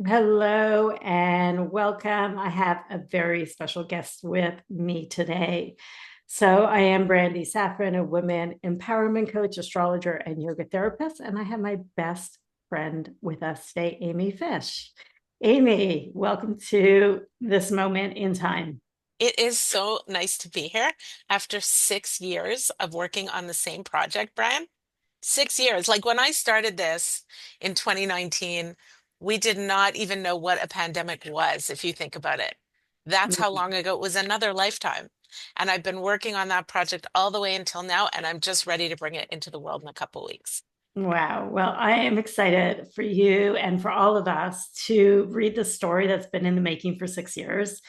Hello and welcome. I have a very special guest with me today. So, I am Brandy Safran, a women empowerment coach, astrologer, and yoga therapist. And I have my best friend with us today, Amy Fish. Amy, welcome to this moment in time. It is so nice to be here after 6 years of working on the same project, Brian. 6 years. Like when I started this in 2019, we did not even know what a pandemic was, if you think about it. That's how long ago it was another lifetime. And I've been working on that project all the way until now, and I'm just ready to bring it into the world in a couple weeks. Wow. Well, I am excited for you and for all of us to read the story that's been in the making for 6 years.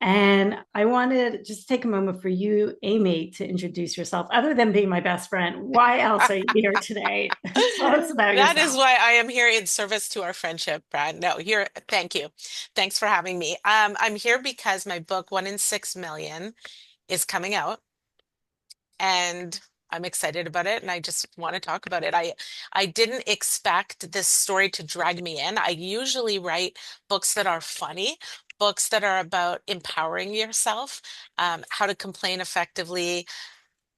And I wanted just to take a moment for you, Amy, to introduce yourself. Other than being my best friend, why else are you here today? Tell us about That is yourself. why I am here in service to our friendship, Brad. No, here, thank you. Thanks for having me. I'm here because my book, 1 in 6 million, is coming out, and I'm excited about it, and I just want to talk about it. I didn't expect this story to drag me in. I usually write books that are funny, books that are about empowering yourself, how to complain effectively,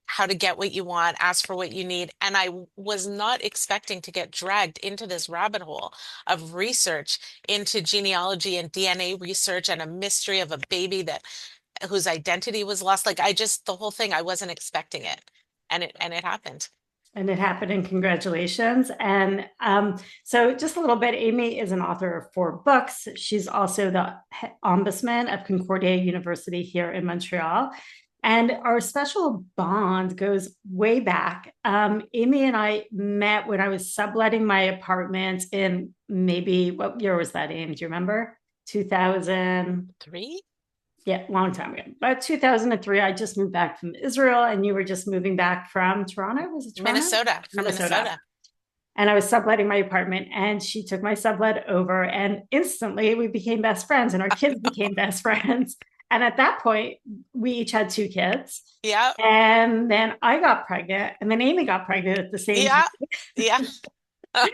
how to get what you want, ask for what you need. And was not expecting to get dragged into this rabbit hole of research into genealogy and DNA research and a mystery of a baby that whose identity was lost. Like the whole thing, I wasn't expecting it. And it happened. And it happened, and congratulations. And so, just a little bit, Amy is an author of 4 books. She's also the ombudsman of Concordia University here in Montreal. And our special bond goes way back. Amy and I met when I was subletting my apartment in maybe, what year was that, Amy? Do you remember? 2000. Three? Yeah, long time ago. About 2003, I just moved back from Israel, and you were just moving back from Toronto. Was it Toronto? Minnesota, from Minnesota. Minnesota. And I was subletting my apartment, and she took my sublet over, and instantly we became best friends, and our kids became best friends. And at that point, we each had 2 kids. Yeah, And then I got pregnant, and then Amy got pregnant at the same time. yeah, yeah.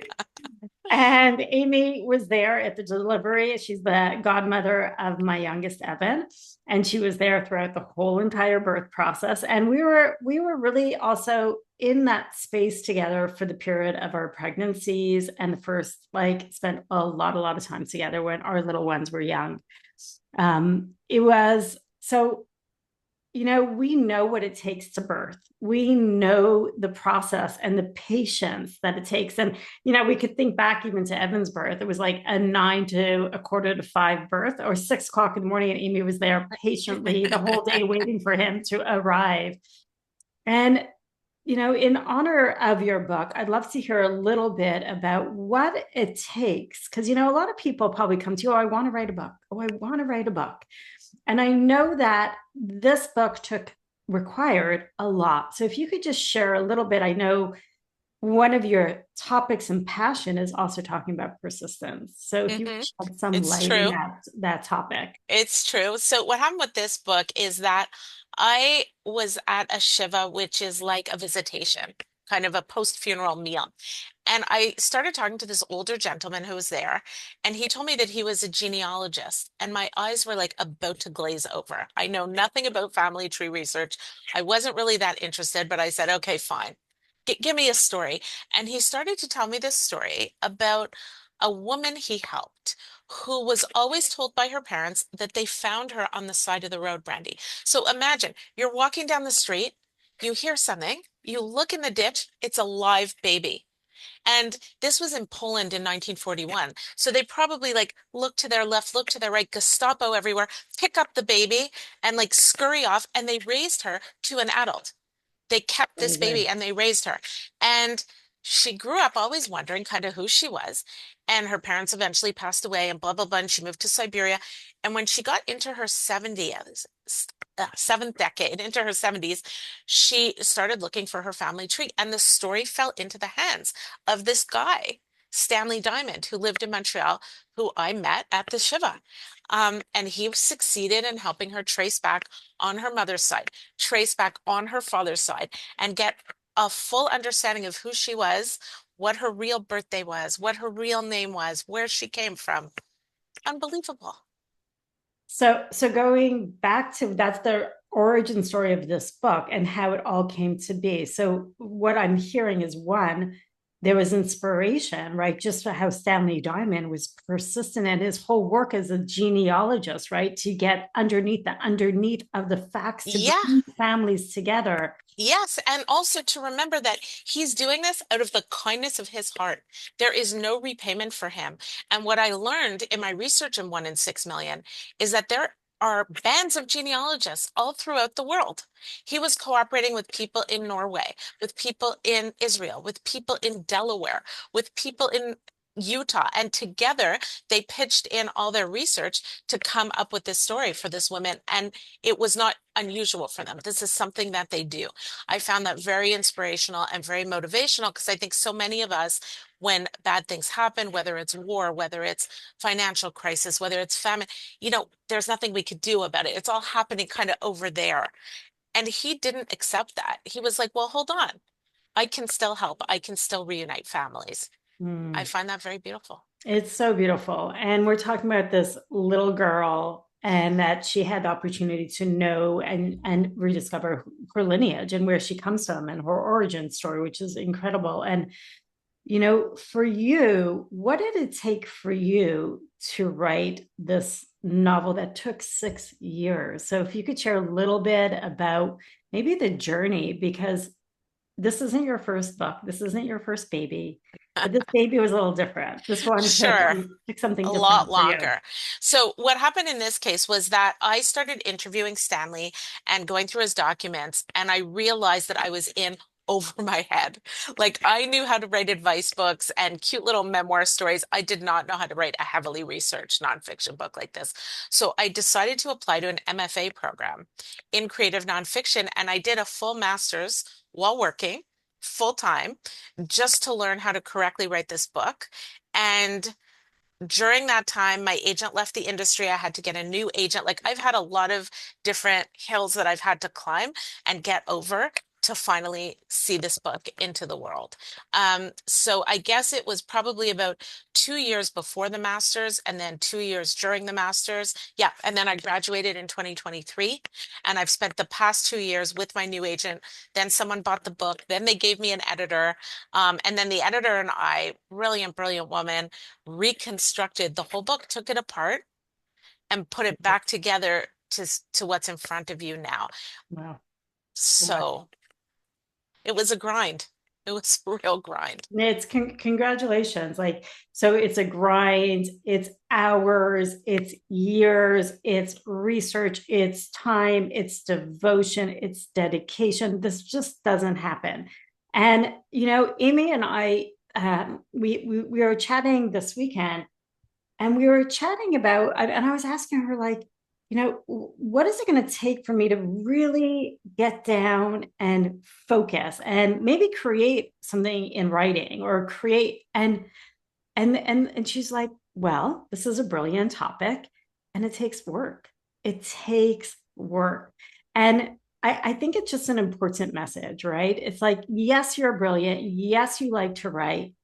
And Amy was there at the delivery. She's the godmother of my youngest Evan, and she was there throughout the whole entire birth process. And we were really also in that space together for the period of our pregnancies, and the first, like, spent a lot of time together when our little ones were young. It was so, we know what it takes to birth. We know the process and the patience that it takes. And, we could think back even to Evan's birth. It was like a 9 to a quarter to 5 birth, or 6 o'clock in the morning. And Amy was there patiently the whole day waiting for him to arrive. And, in honor of your book, I'd love to hear a little bit about what it takes. Because, a lot of people probably come to you, oh, I want to write a book. Oh, I want to write a book. And I know that this book required a lot. So if you could just share a little bit, I know one of your topics and passion is also talking about persistence. So if you Hmm. could shed some It's light in true. that topic. It's true. So what happened with this book is that I was at a Shiva, which is like a visitation, kind of a post-funeral meal. And I started talking to this older gentleman who was there, and he told me that he was a genealogist. And my eyes were like about to glaze over. I know nothing about family tree research. I wasn't really that interested, but I said, okay, fine. Give me a story. And he started to tell me this story about a woman he helped who was always told by her parents that they found her on the side of the road, Brandy. So imagine you're walking down the street, you hear something, you look in the ditch, it's a live baby. And this was in Poland in 1941. So they probably like look to their left, look to their right, Gestapo everywhere, pick up the baby and like scurry off. And they raised her to an adult. They kept this baby and they raised her. And she grew up always wondering kind of who she was. And her parents eventually passed away and blah, blah, blah. And she moved to Siberia. And when she got into her 70s, seventh decade, into her 70s, she started looking for her family tree. And the story fell into the hands of this guy, Stanley Diamond, who lived in Montreal, who I met at the Shiva. And he succeeded in helping her trace back on her mother's side, trace back on her father's side, and get a full understanding of who she was, what her real birthday was, what her real name was, where she came from. Unbelievable. So going back to that's the origin story of this book and how it all came to be. So what I'm hearing is one, there was inspiration, right? Just how Stanley Diamond was persistent in his whole work as a genealogist, right? To get underneath of the facts to Yeah. bring families together. Yes, and also to remember that he's doing this out of the kindness of his heart. There is no repayment for him. And what I learned in my research in 1 in 6 million is that there are bands of genealogists all throughout the world. He was cooperating with people in Norway, with people in Israel, with people in Delaware, with people in Utah, and together they pitched in all their research to come up with this story for this woman. And it was not unusual for them. This is something that they do. I found that very inspirational and very motivational because I think so many of us, when bad things happen, whether it's war, whether it's financial crisis, whether it's famine, there's nothing we could do about it. It's all happening kind of over there. And he didn't accept that. He was like, well, hold on. I can still help. I can still reunite families. I Hmm. find that very beautiful. It's so beautiful. And we're talking about this little girl and that she had the opportunity to know and rediscover her lineage and where she comes from and her origin story, which is incredible. And for you, what did it take for you to write this novel that took 6 years? So if you could share a little bit about maybe the journey, because this isn't your first book, this isn't your first baby, but this baby was a little different. This one Sure. took something A different lot for you. longer. So what happened in this case was that I started interviewing Stanley and going through his documents, and I realized that I was in over my head. Like I knew how to write advice books and cute little memoir stories. I did not know how to write a heavily researched nonfiction book like this. So I decided to apply to an MFA program in creative nonfiction, and I did a full master's while working full time just to learn how to correctly write this book. And during that time, my agent left the industry. I had to get a new agent. Like I've had a lot of different hills that I've had to climb and get over to finally see this book into the world. So I guess it was probably about 2 years before the master's and then 2 years during the master's. Yeah. And then I graduated in 2023. And I've spent the past 2 years with my new agent. Then someone bought the book. Then they gave me an editor. And then the editor and I, brilliant, brilliant woman, reconstructed the whole book, took it apart, and put it back together to what's in front of you now. Wow. Wow. So it was a grind. It was a real grind. It's congratulations. Like, so it's a grind, it's hours, it's years, it's research, it's time, it's devotion, it's dedication. This just doesn't happen. And, Amy and I, we were chatting this weekend and we were chatting about, and I was asking her, like, what is it going to take for me to really get down and focus and maybe create something in writing or create and she's like, well, this is a brilliant topic and it takes work. It takes work. And I think it's just an important message, right? It's like, yes, you're brilliant. Yes, you like to write,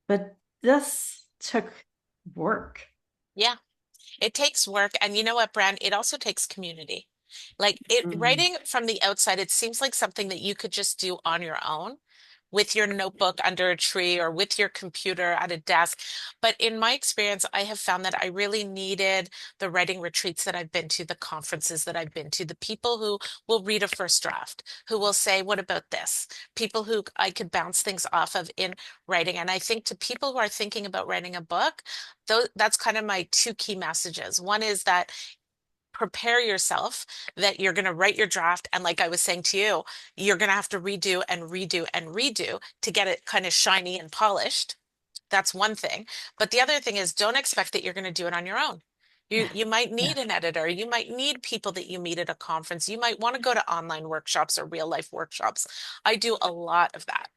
but this took work. Yeah, it takes work. And you know what, Brand? It also takes community. Like it Mm. writing from the outside, it seems like something that you could just do on your own with your notebook under a tree or with your computer at a desk. But in my experience, I have found that I really needed the writing retreats that I've been to, the conferences that I've been to, the people who will read a first draft, who will say, what about this? People who I could bounce things off of in writing. And I think to people who are thinking about writing a book, that's kind of my two key messages. One is that prepare yourself that you're going to write your draft. And like I was saying to you, you're going to have to redo and redo and redo to get it kind of shiny and polished. That's one thing. But the other thing is don't expect that you're going to do it on your own. Yeah. You might Yeah. need an editor. You might need people that you meet at a conference. You might want to go to online workshops or real life workshops. I do a lot of that.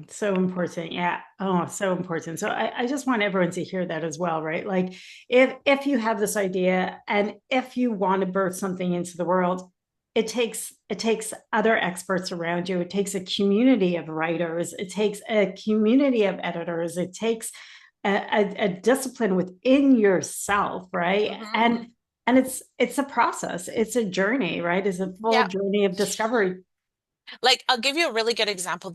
So important. Yeah. Oh, so important. So I just want everyone to hear that as well, right? Like if you have this idea and if you want to birth something into the world, it takes other experts around you. It takes a community of writers. It takes a community of editors. It takes a discipline within yourself, right? Hmm. And it's a process, it's a journey, right? It's a full Yeah. journey of discovery. Like, I'll give you a really good example.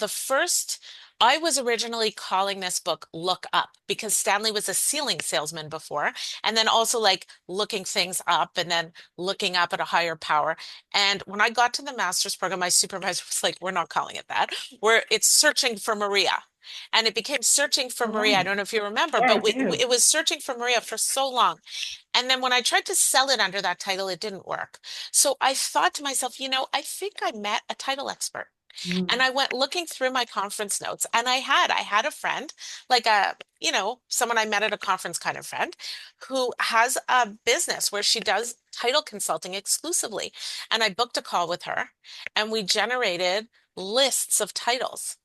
I was originally calling this book Look Up because Stanley was a ceiling salesman before, and then also like looking things up and then looking up at a higher power. And when I got to the master's program, my supervisor was like, we're not calling it that. It's searching for Maria. And it became searching for Oh, Maria. I wow. don't know if you remember, Yeah, I but do. it was searching for Maria for so long. And then when I tried to sell it under that title, it didn't work. So I thought to myself, I think I met a title expert. And Mm, I went looking through my conference notes and I had a friend, like someone I met at a conference kind of friend who has a business where she does title consulting exclusively. And I booked a call with her and we generated lists of titles.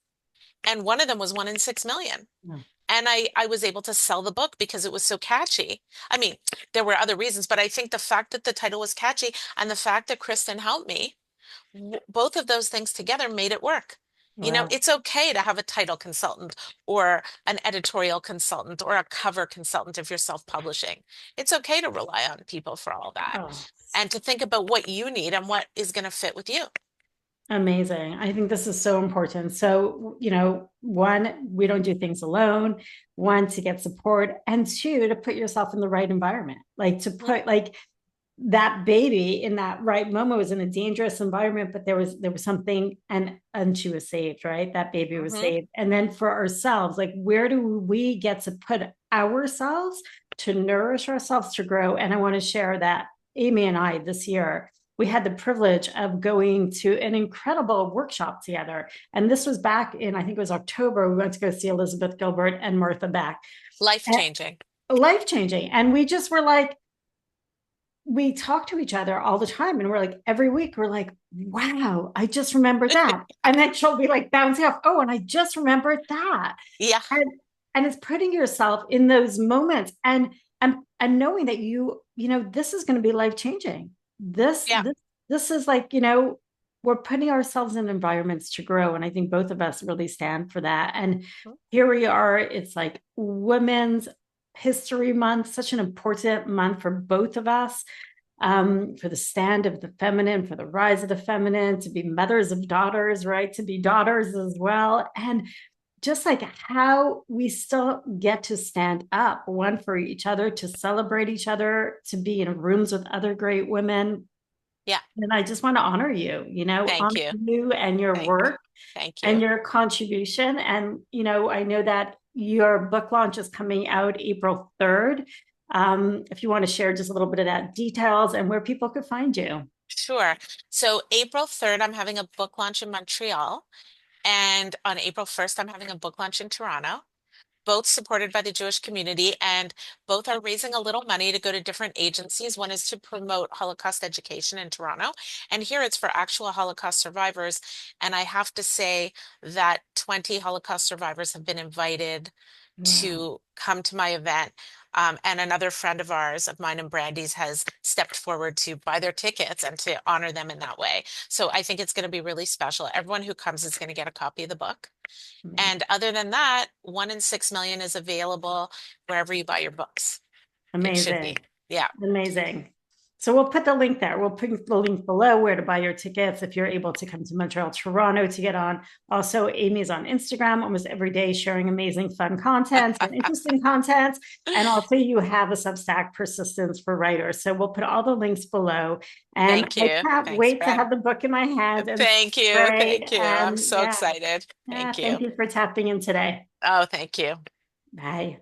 And one of them was 1 in 6 million. yeah. And I was able to sell the book because it was so catchy. I mean, there were other reasons, but I think the fact that the title was catchy and the fact that Kristen helped me, both of those things together made it work. Wow. It's okay to have a title consultant or an editorial consultant or a cover consultant if you're self-publishing. It's okay to rely on people for all that Oh, and to think about what you need and what is going to fit with you. amazing. I think this is so important. So, one, we don't do things alone. One, to get support, and two, to put yourself in the right environment. Like to Mhm. put like that baby in that right moment was in a dangerous environment, but there was something, and she was saved, right? That baby was Mhm. saved. And then for ourselves, like where do we get to put ourselves to nourish ourselves to grow? And I want to share that Amy and I this year, we had the privilege of going to an incredible workshop together. And this was back in, I think it was October. We went to go see Elizabeth Gilbert and Martha Beck. Life changing. Life changing. And we just were like, we talk to each other all the time, and we're like every week we're like, wow, I just remembered that, and then she'll be like bouncing off, oh, and I just remembered that. Yeah. and and it's putting yourself in those moments, and knowing that this is going to be life changing. this Yeah. this this is like, we're putting ourselves in environments to grow, and I think both of us really stand for that. And here we are, it's like Women's History Month, such an important month for both of us, for the stand of the feminine, for the rise of the feminine, to be mothers of daughters, right? To be daughters as well. And just like how we still get to stand up one for each other, to celebrate each other, to be in rooms with other great women. Yeah. And I just want to honor you, Thank honor you. you and your Thank work thank and you. your contribution. And, I know that your book launch is coming out April 3rd. If you want to share just a little bit of that details and where people could find you. Sure. So April 3rd, I'm having a book launch in Montreal. And on April 1st, I'm having a book launch in Toronto, both supported by the Jewish community, and both are raising a little money to go to different agencies. One is to promote Holocaust education in Toronto, and here it's for actual Holocaust survivors. And I have to say that 20 Holocaust survivors have been invited Wow. to come to my event. And another friend of ours, of mine and Brandy's, has stepped forward to buy their tickets and to honor them in that way. So I think it's going to be really special. Everyone who comes is going to get a copy of the book. And other than that, 1 in 6 million is available wherever you buy your books. It should Amazing. be. Yeah. Amazing. So we'll put the link there. We'll put the link below where to buy your tickets if you're able to come to Montreal, Toronto to get on. Also, Amy's on Instagram almost every day sharing amazing, fun content and interesting content. And also, you have a Substack, Persistence for Writers. So we'll put all the links below. And Thank I you. can't Thanks, wait to Brad. have the book in my hand and Thank you. great. Thank you. I'm And so yeah, excited. yeah, Thank you. thank you for tapping in today. Oh, thank you. Bye.